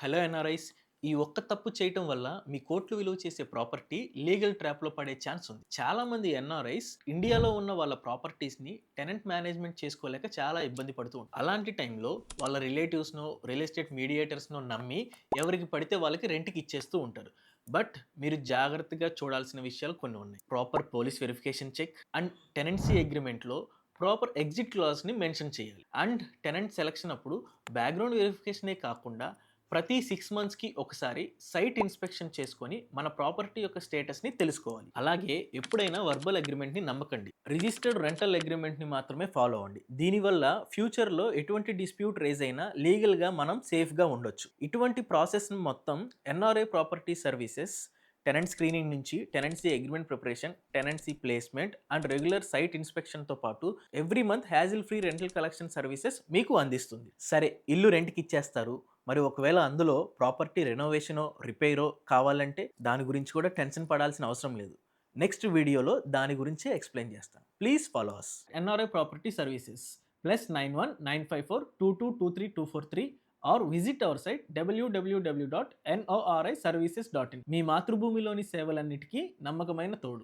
Hello NRIs. ఈ ఒక్క తప్పు చేయటం వల్ల మీ కోట్లు విలువ చేసే ప్రాపర్టీ లీగల్ ట్రాప్‌లో పడే ఛాన్స్ ఉంది. చాలామంది ఎన్ఆర్ఐస్ ఇండియాలో ఉన్న వాళ్ళ ప్రాపర్టీస్‌ని టెనెంట్ మేనేజ్‌మెంట్ చేసుకోలేక చాలా ఇబ్బంది పడుతూ ఉంటారు. అలాంటి టైంలో వాళ్ళ రిలేటివ్స్‌నో, రియల్ ఎస్టేట్ మీడియేటర్స్‌నో నమ్మి ఎవరికి పడితే వాళ్ళకి రెంట్‌కి ఇచ్చేస్తూ ఉంటారు. బట్ మీరు జాగ్రత్తగా చూడాల్సిన విషయాలు కొన్ని ఉన్నాయి. Proper police verification check and tenancy అగ్రీమెంట్‌లో ప్రాపర్ ఎగ్జిట్ క్లాజ్‌ని మెన్షన్ చేయాలి. అండ్ టెనెంట్ సెలక్షన్ అప్పుడు బ్యాక్‌గ్రౌండ్ వెరిఫికేషనే కాకుండా ప్రతి 6 మంత్స్‌కి ఒకసారి సైట్ ఇన్స్‌పెక్షన్ చేసుకొని మన ప్రాపర్టీ యొక్క స్టేటస్‌ని తెలుసుకోవాలి. అలాగే ఎప్పుడైనా వర్బల్ అగ్రీమెంట్‌ని నమ్మకండి. రిజిస్టర్డ్ రెంటల్ అగ్రీమెంట్‌ని మాత్రమే ఫాలో అవ్వండి. దీనివల్ల ఫ్యూచర్‌లో ఎటువంటి డిస్ప్యూట్ రైజ్ అయినా లీగల్‌గా మనం సేఫ్‌గా ఉండొచ్చు. ఇటువంటి ప్రాసెస్‌ని మొత్తం NRI property services tenant screening నుంచి tenancy agreement preparation, tenancy placement and regular site ఇన్స్‌పెక్షన్‌తో పాటు every month hassle free rental collection services మీకు అందిస్తుంది. సరే, ఇల్లు రెంట్‌కి ఇచ్చేస్తారు. మరి ఒకవేళ అందులో ప్రాపర్టీ రెనోవేషనో, రిపేరో కావాలంటే దాని గురించి కూడా టెన్షన్ పడాల్సిన అవసరం లేదు. నెక్స్ట్ వీడియోలో దాని గురించి ఎక్స్‌ప్లెయిన్ చేస్తాను. Please follow us. NRI property services +91 954 2223 243 or visit our site www.noriservices.in. మీ మాతృభూమిలోని సేవలన్నిటికీ నమ్మకమైన తోడు.